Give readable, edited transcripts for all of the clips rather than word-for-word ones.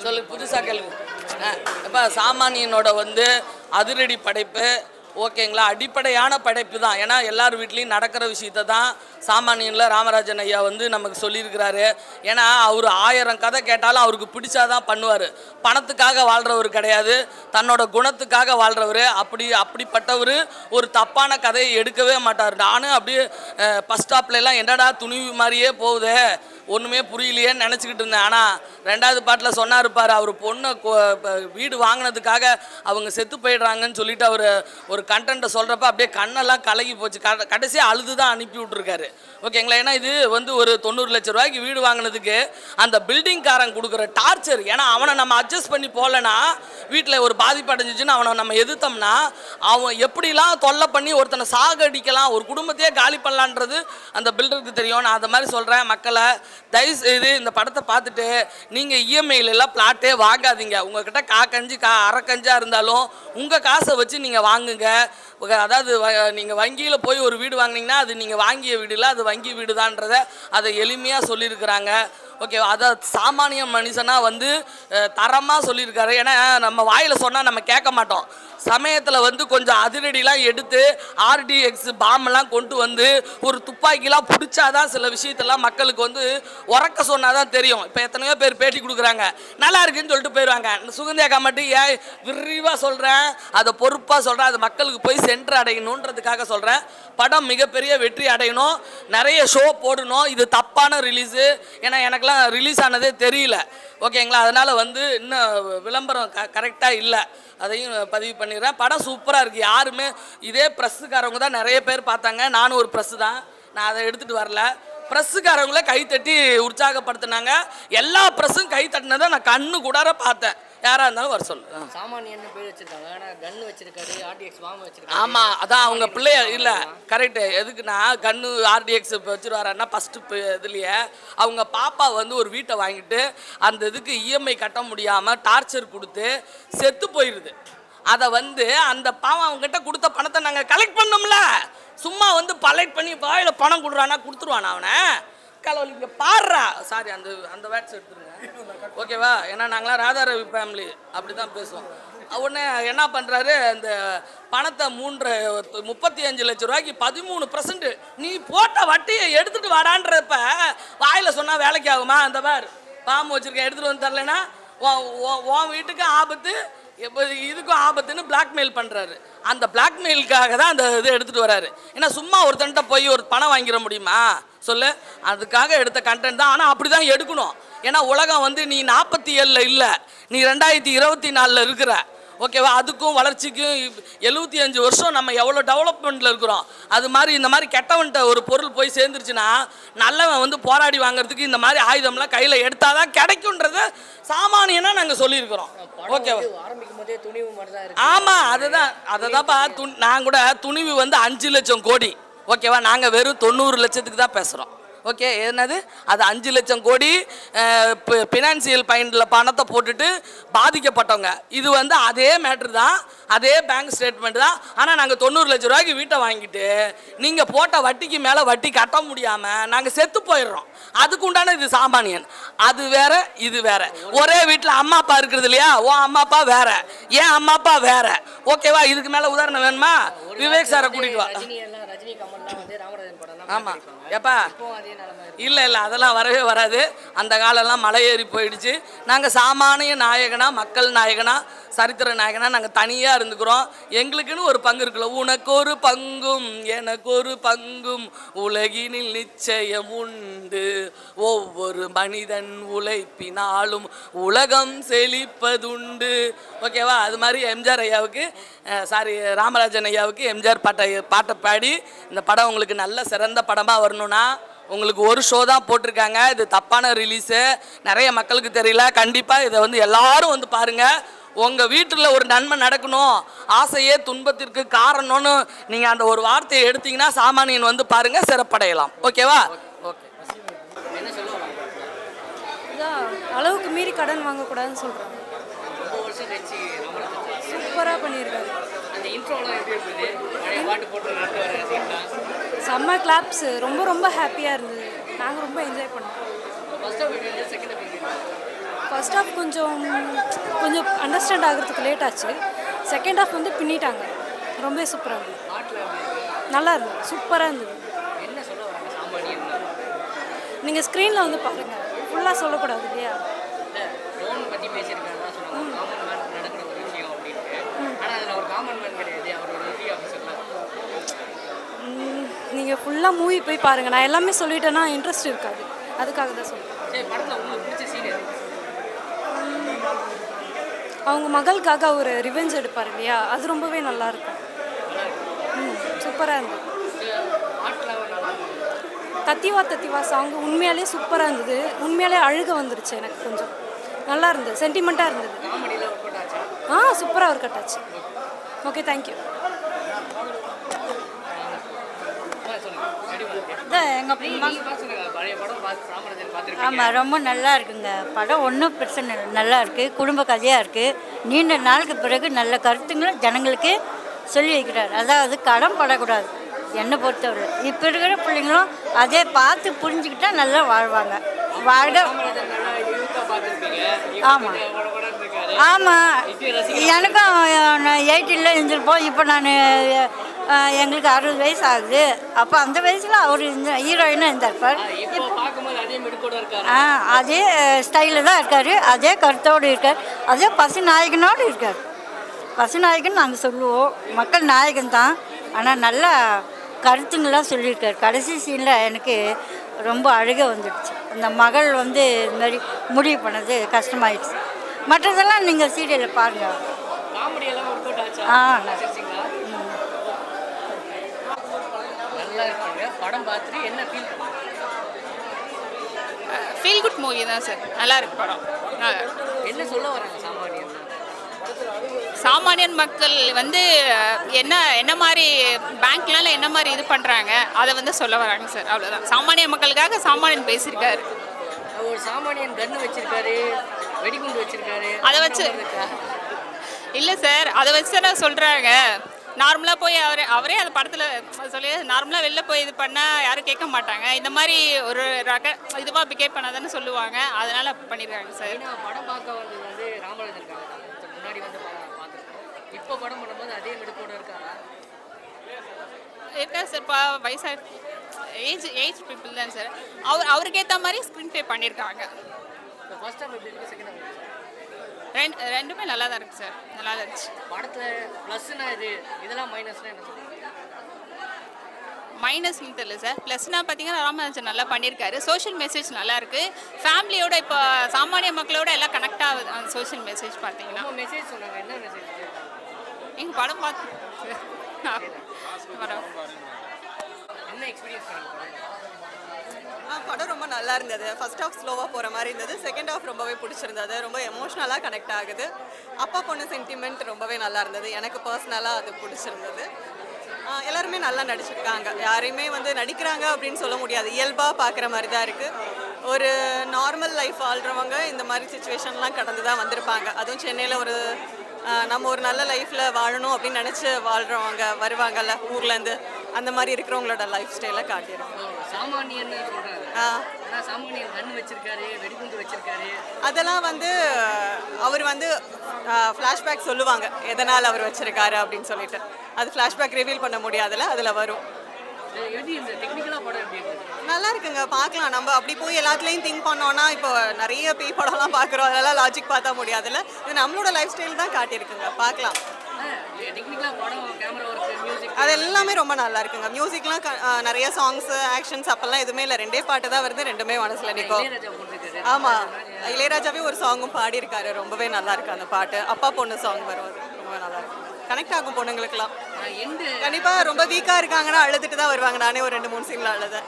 சொல்லு புதுசாக கேள்வி. இப்போ சாமானியனோட வந்து அதிரடி படைப்பு ஓகேங்களா, அடிப்படையான படைப்பு தான். ஏன்னா எல்லார் வீட்லேயும் நடக்கிற விஷயத்தை தான் சாமானியனில் ராமராஜன் ஐயா வந்து நமக்கு சொல்லியிருக்கிறாரு. ஏன்னா அவர் 1000 கதை கேட்டாலும் அவருக்கு பிடிச்சாதான் பண்ணுவார். பணத்துக்காக வாழ்கிறவர் கிடையாது, தன்னோட குணத்துக்காக வாழ்கிறவர். அப்படிப்பட்டவர் ஒரு தப்பான கதையை எடுக்கவே மாட்டார். நானும் அப்படியே பஸ் ஸ்டாப்லலாம் என்னடா துணிவு மாதிரியே போகுது, ஒன்றுமே புரியலையேன்னு நினச்சிக்கிட்டு இருந்தேன். ஆனால் 2வது பாட்டில் சொன்னார் பாரு, அவர் பொண்ணை வீடு வாங்கினதுக்காக அவங்க செத்து போயிடுறாங்கன்னு சொல்லிட்டு அவர் ஒரு கண்டென்ட்டை சொல்கிறப்ப அப்படியே கண்ணெல்லாம் கலகி போச்சு. கடைசியாக அழுது தான் அனுப்பி விட்ருக்காரு ஓகேங்களா. ஏன்னா இது வந்து ஒரு 90 லட்ச ரூபாய்க்கு வீடு வாங்கினதுக்கு அந்த பில்டிங்காரன் கொடுக்குற டார்ச்சர். ஏன்னா அவனை நம்ம அட்ஜஸ்ட் பண்ணி போகலன்னா வீட்டில் ஒரு பாதிப்பு அடைஞ்சிச்சுன்னு அவனை நம்ம எதிர்த்தோம்னா அவன் எப்படிலாம் தொல்லை பண்ணி ஒருத்தனை சாகடிக்கலாம், ஒரு குடும்பத்தையே காலி பண்ணலான்றது அந்த பில்டருக்கு தெரியும். நான் அந்த மாதிரி சொல்கிறேன் மக்களை, தயவுசெய்து இந்த படத்தை பார்த்துட்டு நீங்கள் இஎம்ஐலாம் பிளாட்டே வாங்காதீங்க. உங்கள்கிட்ட காக்கஞ்சி அரைக்கஞ்சாக இருந்தாலும் உங்கள் காசை வச்சு நீங்கள் வாங்குங்க. அதாவது நீங்கள் வங்கியில் போய் ஒரு வீடு வாங்கினீங்கன்னா அது நீங்கள் வாங்கிய வீடு இல்லை, அது வங்கி வீடு தான்றதை அதை எளிமையாக சொல்லியிருக்கிறாங்க ஓகே. அதை சாமானிய மனுஷனாக வந்து தரமாக சொல்லியிருக்காரு. ஏன்னா நம்ம வாயில் சொன்னால் நம்ம கேட்க மாட்டோம். சமயத்தில் வந்து கொஞ்சம் அதிரடிலாம் எடுத்து ஆர்டிஎக்ஸ் பாம்பெல்லாம் கொண்டு வந்து ஒரு துப்பாக்கிலாம் பிடிச்சாதான் சில விஷயத்தெல்லாம் மக்களுக்கு வந்து உறக்க சொன்னாதான் தெரியும். இப்போ எத்தனையோ பேர் பேட்டி கொடுக்குறாங்க, நல்லா இருக்குன்னு சொல்லிட்டு போயிடுவாங்க. சுகந்தியா கமிட்டி ஏன் விரிவாக சொல்கிறேன், அதை பொறுப்பாக சொல்கிறேன், அது மக்களுக்கு போய் சென்று அடையணுன்றதுக்காக சொல்கிறேன். படம் மிகப்பெரிய வெற்றி அடையணும், நிறைய ஷோ போடணும். இது தப்பான ரிலீஸு, ஏன்னா எனக்குலாம் ரிலீஸ் ஆனதே தெரியல ஓகேங்களா. அதனால் வந்து இன்னும் விளம்பரம் கரெக்டாக இல்லை, அதையும் பதிவு பண்ணிடுறேன். படம் சூப்பராக இருக்குது. யாருமே இதே ப்ரெஸ்ஸுக்காரவங்க தான் நிறைய பேர் பார்த்தாங்க. நானும் ஒரு ப்ரெஸ்ஸு தான், நான் அதை எடுத்துகிட்டு வரல. ப்ரெஸ்ஸுக்காரவங்கள கை தட்டி உற்சாகப்படுத்தினாங்க. எல்லா ப்ரெஸ்ஸும் கை தட்டினதை நான் கண்ணு கூடார பார்த்தேன். யாராக இருந்தாலும் வர சொல்லு. சாமானியன் பேர் வச்சிருக்காங்க, ஆனால் கன்று வச்சிருக்காரு, ஆர்டிஎக்ஸ் பாம்பு வச்சிருக்காரு. ஆமாம், அதான் அவங்க பிள்ளைய இல்லை கரெக்டு. எதுக்குன்னா கன்று ஆர்டிஎக்ஸ் வச்சுருவாருன்னா ஃபஸ்ட்டு இதுலையே அவங்க பாப்பா வந்து ஒரு வீட்டை வாங்கிட்டு அந்த இதுக்கு இஎம்ஐ கட்ட முடியாமல் டார்ச்சர் கொடுத்து செத்து போயிடுது. அதை வந்து அந்த பாவம் அவங்ககிட்ட கொடுத்த பணத்தை நாங்கள் கலெக்ட் பண்ணோம்ல, சும்மா வந்து கலெக்ட் பண்ணி வாயில் பணம் கொடுறானா கொடுத்துருவானா அவனை கலவலி. இங்கே பாடுறா சாரி, அந்த வேர்ட்ஸ் எடுத்துருங்க ஓகேவா. ஏன்னா நாங்களாம் ராதா ரவி ஃபேமிலி அப்படி தான் பேசுவோம். உடனே என்ன பண்ணுறாரு, அந்த பணத்தை 35 லட்ச ரூபாய்க்கு 13% நீ போட்ட வட்டியை எடுத்துகிட்டு வாடான்றப்ப வாயில் சொன்னால் வேலைக்கு ஆகுமா? அந்த பார் பாம்பு வச்சுருக்கேன் எடுத்துகிட்டு வந்து தரலைன்னா உன் வீட்டுக்கு ஆபத்து, இதுக்கும் ஆபத்துன்னு பிளாக்மெயில் பண்ணுறாரு. அந்த பிளாக்மெயிலுக்காக தான் அந்த இது எடுத்துகிட்டு வராரு. ஏன்னா சும்மா ஒருத்தன்ட்ட போய் ஒரு பணம் வாங்கிட முடியுமா சொல்லு? அதுக்காக எடுத்த கண்டென்ட் தான். ஆனால் அப்படி தான் எடுக்கணும். ஏன்னா உலகம் வந்து நீ 47ல் இல்லை, நீ 2024ல் இருக்கிற ஓகேவா. அதுக்கும் வளர்ச்சிக்கும் 75 வருஷம் நம்ம எவ்வளோ டெவலப்மெண்ட்டில் இருக்கிறோம். அது மாதிரி இந்த மாதிரி கெட்டவன்ட்ட ஒரு பொருள் போய் சேர்ந்துருச்சுன்னா நல்லவன் வந்து போராடி வாங்குறதுக்கு இந்த மாதிரி ஆயுதம்லாம் கையில் எடுத்தால் தான் கிடைக்குன்றத சாமானியனாக நாங்கள் சொல்லியிருக்கிறோம் ஓகேவா. ஆமாம், அதை நான் கூட துணிவு வந்து 5 லட்சம் கோடி ஓகேவா. நாங்கள் வெறும் 90 லட்சத்துக்கு தான் பேசுகிறோம் ஓகே. என்னது அது 5 லட்சம் கோடி ஃபினான்சியல் பாயிண்டில் பணத்தை போட்டுட்டு பாதிக்கப்பட்டவங்க. இது வந்து அதே மேட்ரு தான், அதே பேங்க் ஸ்டேட்மெண்ட் தான். ஆனால் நாங்கள் 90 லட்ச ரூபாய்க்கு வீட்டை வாங்கிட்டு நீங்கள் போட்ட வட்டிக்கு மேலே வட்டி கட்ட முடியாமல் நாங்கள் செத்து போயிடுறோம். அதுக்கு உண்டான இது சாமானியன். அது வேற இது வேற. ஒரே வீட்டில் அம்மா அப்பா இருக்கிறது இல்லையா, ஓ அம்மா அப்பா வேற, ஏன் அம்மா அப்பா வேற ஓகேவா. இதுக்கு மேலே உதாரணம் வேணுமா? விவேக் சாரை கூட்டிட்டு வா. ஆமாம் எப்பா இல்லை அதெல்லாம் வரவே வராது. அந்த காலம்லாம் மலை ஏறி போயிடுச்சு. நாங்கள் சாமானிய நாயகனா, மக்கள் நாயகனா, சரித்திர நாயகனா நாங்கள் தனியாக இருந்துக்கிறோம். எங்களுக்குன்னு ஒரு பங்கு இருக்குல்ல. உனக்கு ஒரு பங்கும் எனக்கு ஒரு பங்கும் உலகினில் நிச்சயம் உண்டு, ஒவ்வொரு மனிதன் உழைப்பினாலும் உலகம் செழிப்பதுண்டு ஓகேவா. அது மாதிரி எம்ஜிஆர் ஐயாவுக்கு ராமராஜன் ஐயாவுக்கு எம்ஜிஆர் பாட்டை பாடி இந்த படம் உங்களுக்கு நல்ல சிறந்த படமாக வரணும்னா உங்களுக்கு ஒரு ஷோ தான் போட்டிருக்காங்க. இது தப்பான ரிலீஸு, நிறைய மக்களுக்கு தெரியல. கண்டிப்பாக இதை வந்து எல்லாரும் வந்து பாருங்கள். உங்கள் வீட்டில் ஒரு நன்மை நடக்கணும், ஆசையே துன்பத்திற்கு காரணம்னு நீங்கள் அந்த ஒரு வார்த்தையை எடுத்தீங்கன்னா சாமானியன் வந்து பாருங்கள், சிறப்படையலாம் ஓகேவா. ஓகே, அளவுக்கு மீறி கடன் வாங்கக்கூடாதுன்னு சொல்கிறாங்க. சூப்பராக பண்ணியிருக்காரு. செம்ம கிளாப்ஸு, ரொம்ப ரொம்ப ஹாப்பியாக இருந்தது. நாங்கள் ரொம்ப என்ஜாய் பண்ணோம். ஃபர்ஸ்ட் ஹாஃப் கொஞ்சம் கொஞ்சம் அண்டர்ஸ்டாண்ட் ஆகிறதுக்கு லேட் ஆச்சு. செகண்ட் ஹாஃப் வந்து பின்னிட்டாங்க. ரொம்ப சூப்பராக இருந்தது. பாட்டில் எப்படி இருக்கு? நல்லா இருந்தது, சூப்பராக இருந்தது. என்ன சொல்ல வராங்க சாமானியன்? நீங்கள் ஸ்க்ரீனில் வந்து பாருங்கள், ஃபுல்லாக சொல்லக்கூடாது இல்லையா? இல்லை, லோன் பற்றி பேசியிருக்காங்க சொன்னாங்க, காமன் மேன் நடக்கிற ஒரு விஷயம் அப்படின்ட்டு. ஆனால் அதில் ஒரு காமன் மேன் கிடையாது, அவர் ஒரு நிதி ஆஃபீஸர். நீங்கள் ஃபுல்லாக மூவி போய் பாருங்கள். நான் எல்லாமே சொல்லிட்டேன்னா இன்ட்ரெஸ்ட் இருக்காது, அதுக்காக தான் சொல்கிறேன். சரி, படத்தில் உங்களுக்கு பிடிச்ச சீன் எது? அவங்க மகளுக்காக ஒரு ரிவெஞ்ச் எடுப்பார் இல்லையா, அது ரொம்பவே நல்லாயிருக்கும். சூப்பராக இருந்தது. பாட்டில் நல்லா இருந்தது. தத்திவா தத்திவா சாங் உண்மையாலே சூப்பராக இருந்தது. உண்மையாலே அழுக வந்துருச்சு எனக்கு. கொஞ்சம் நல்லா இருந்தது, சென்டிமெண்ட்டாக இருந்தது. காமெடியில் ஒர்க் அவுட் ஆச்சா? சூப்பராக ஒர்க் அவுட் ஆச்சு. Okay, thank you. ஆமாம், ரொம்ப நல்லா இருக்குங்க படம். ஒன்றும் பிரச்சனை இல்லை, நல்லா இருக்குது. குடும்ப கதையாக இருக்குது. நீண்ட நாளுக்கு பிறகு நல்ல கருத்துங்களை ஜனங்களுக்கு சொல்லி வைக்கிறார். அதாவது கடன் படக்கூடாது என்னை பொறுத்தவரை. இப்போ இருக்கிற பிள்ளைங்களும் அதே பார்த்து புரிஞ்சுக்கிட்டா நல்லா வாழ்வாங்க. வாழ்க. ஆமாம் ஆமாம், எனக்கும் 80 இருந்திருப்போம். இப்போ நான் எங்களுக்கு 60 வயசு ஆகுது. அப்போ அந்த வயசில் அவர் இந்த ஹீரோயினாக இருந்தார். அதே ஸ்டைலில் தான் இருக்கார், அதே கருத்தோடு இருக்கார், அதே பசு நாயகனோடு இருக்கார். பசு நாயகன் நாங்கள் சொல்லுவோம், மக்கள் நாயகன் தான். ஆனால் நல்லா கருத்துங்களாம் சொல்லியிருக்கார். கடைசி சீனில் எனக்கு ரொம்ப அழுக வந்துடுச்சு. அந்த மகள் வந்து இந்த மாதிரி முடிவு பண்ணது கஷ்டமாயிடுச்சு. மற்றதெல்லாம் நீங்கள் சீரியலில் பாருங்கள். படம் பார்த்துட்டு என்ன ஃபீல்? ஃபீல் குட் மூவி தான் சார். நல்லா இருக்கு படம். என்ன சொல்ல வராங்க சாமானியன்? சாமானியன் மக்கள் வந்து என்ன மாதிரி பேங்க்னால என்ன மாதிரி இது பண்ணுறாங்க அதை வந்து சொல்ல வராங்க சார். அவ்வளோதான். சாமானிய மக்களுக்காக சாமானியன் பேசியிருக்காரு. ஒரு சாமானியன் கன்று வச்சிருக்காரு, வெடிகுண்டு வச்சிருக்காரு. அதை வச்சு இல்லை சார், அதை வச்சு தானே சொல்கிறாங்க. நார்மலாக போய் அவரே அந்த படத்தில் சொல்லி நார்மலாக வெளில போய் இது பண்ணால் யாரும் கேட்க மாட்டாங்க. இந்த மாதிரி ஒரு இதுவாக பிகேப் பண்ணாதானே சொல்லுவாங்க. அதனால் பண்ணியிருக்காங்க சார். படம் பார்க்க வந்தது வந்து ராமராஜன் இருக்காங்க, முன்னாடி வந்து பார்த்துருக்கோம். இப்போ படம் பண்ணும்போது அதே மெடுப்போட இருக்காரா? இருக்கா சார். இப்போ வயசாக ஏஜ் பீப்புள் தான் சார். அவருக்கு ஏற்ற மாதிரி ஸ்க்ரீன் ப்ளே பண்ணியிருக்காங்க. ஃபர்ஸ்ட் ஹாஃப் எப்படி இருக்குது, செகண்ட் ஹாஃப்? ரெண்டுமே நல்லா தான் இருக்குது சார். நல்லா தான் இருந்துச்சு. படத்தில் ப்ளஸ்னா இதெல்லாம் மைனஸ்னா என்ன சொல்லுங்கள்? மைனஸ்ன்னு தெரியல சார். ப்ளஸ்னால் பார்த்தீங்கன்னா ராமராஜன் நல்லா பண்ணியிருக்காரு. சோஷியல் மெசேஜ் நல்லா இருக்குது. ஃபேமிலியோட இப்போ சாமானிய மக்களோட எல்லாம் கனெக்ட் ஆகுது அந்த சோஷியல் மெசேஜ் பார்த்தீங்கன்னா. மெசேஜ் சொன்னாங்க, என்ன மெசேஜ்? எங்கள் படம் பார்த்து படம் என்ன எக்ஸ்பீரியன்ஸ் பண்ணுங்க? படம் ரொம்ப நல்லா இருந்தது. ஃபர்ஸ்ட் ஹாஃப் ஸ்லோவாக போகிற மாதிரி இருந்தது. செகண்ட் ஹாஃப் ரொம்பவே பிடிச்சிருந்தது. ரொம்ப எமோஷ்னலாக கனெக்ட் ஆகுது. அப்பா பொண்ணு சென்டிமெண்ட் ரொம்பவே நல்லா இருந்தது. எனக்கு பர்சனலாக அது பிடிச்சிருந்தது. எல்லாருமே நல்லா நடிச்சிருக்காங்க. யாரையுமே வந்து நடிக்கிறாங்க அப்படின்னு சொல்ல முடியாது, இயல்பாக பார்க்குற மாதிரி தான் இருக்குது. ஒரு நார்மல் லைஃப் வாழ்கிறவங்க இந்த மாதிரி சுச்சுவேஷன்லாம் கடந்து தான் வந்திருப்பாங்க. அதுவும் சென்னையில் நம்ம ஒரு நல்ல லைஃப்பில் வாழணும் அப்படின்னு நினச்சி வாழ்கிறவங்க வருவாங்கல்ல ஊர்லேருந்து, அந்த மாதிரி இருக்கிறவங்களோட லைஃப் ஸ்டைலை காட்டியிருக்கோம். சாமானியன் சொல்கிறாங்க. சாமானியன் கண்ணு வச்சிருக்காரு, வெடிகுண்டு வச்சிருக்காரு. அதெல்லாம் வந்து அவர் வந்து ஃப்ளாஷ்பேக் சொல்லுவாங்க எதனால் அவர் வச்சிருக்காரு அப்படின்னு சொல்லிட்டு. அது ஃப்ளாஷ்பேக் ரிவீல் பண்ண முடியாதுல்ல, அதில் வரும். நல்லா இருக்குங்க, பார்க்கலாம். நம்ம அப்படி போய் எல்லாத்துலேயும் திங்க் பண்ணோன்னா இப்போ நிறைய பேய் படம்லாம் பார்க்குறோம், அதெல்லாம் லாஜிக் பார்த்தா முடியாதுல்ல. இது நம்மளோட லைஃப் ஸ்டைல் தான் காட்டியிருக்குங்க, பார்க்கலாம். அது எல்லாமே ரொம்ப நல்லா இருக்குங்க. மியூசிக்லாம் நிறைய சாங்ஸு ஆக்ஷன்ஸ் அப்போல்லாம் எதுவுமே இல்லை. 2 பாட்டு தான் வருது, 2மே மனசில் நிற்கும். ஆமாம், இளையராஜாவே ஒரு சாங்கும் பாடியிருக்காரு, ரொம்பவே நல்லா இருக்கு அந்த பாட்டு. அப்பா பொண்ணு சாங் வரும், அது ரொம்ப நல்லா இருக்கு. கனெக்ட் ஆகும் பொண்ணுங்களுக்குலாம். கண்டிப்பாக ரொம்ப வீக்காக இருக்காங்கன்னா அழுதுட்டு தான் வருவாங்க. நானே ஒரு 2-3 சீனில் அழுதேன்.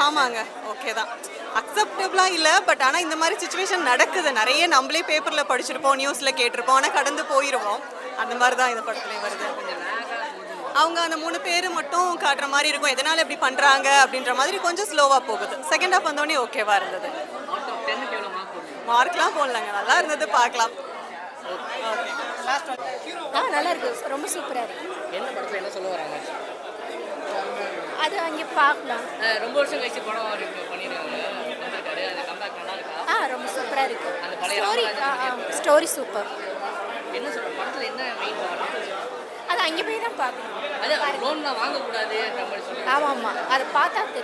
ஆமாங்க, ஓகே தான். அக்செப்டபிளாக இல்லை, பட் ஆனால் இந்த மாதிரி சுச்சுவேஷன் நடக்குது நிறைய. நம்மளே பேப்பரில் படிச்சிருப்போம், நியூஸில் கேட்டிருப்போம், ஆனால் கடந்து போயிடுவோம். அந்த மாதிரி தான் இந்த படத்துலேயும் வருது. அவங்க அந்த 3 பேர் மட்டும் காட்டுற மாதிரி இருக்கும், எதனால் இப்படி பண்ணுறாங்க அப்படின்ற மாதிரி கொஞ்சம் ஸ்லோவாக போகுது. செகண்ட் ஹாஃப் வந்தோடனே ஓகேவாக இருந்தது. மார்க்லாம் போடலங்க, நல்லா இருந்தது, பார்க்கலாம். நல்லா இருக்கு, ரொம்ப சூப்பராக இருக்கு. என்ன படத்தில் என்ன சொல்ல வராங்க? அது அங்கே பார்க்கலாம். ரொம்ப வருஷம் கழிச்சு படம் பண்ணியிருக்காங்க, வந்திருக்காரு. அது கம்பேக் நல்லா இருக்கா? ரொம்ப சூப்பராக இருக்கு அந்த பழைய ஸ்டோரி ராமராஜன் ஸ்டோரி சூப்பர். என்ன சொல்ற படத்தில் என்ன மெயின் அது அங்கே போய் தான் பார்க்கணும். அதான் லோன்லாம் வாங்கக்கூடாதுன்ற மாதிரி சொல்லுவாங்க. ஆமாம் ஆமாம், அதை பார்த்தா தெரியும்.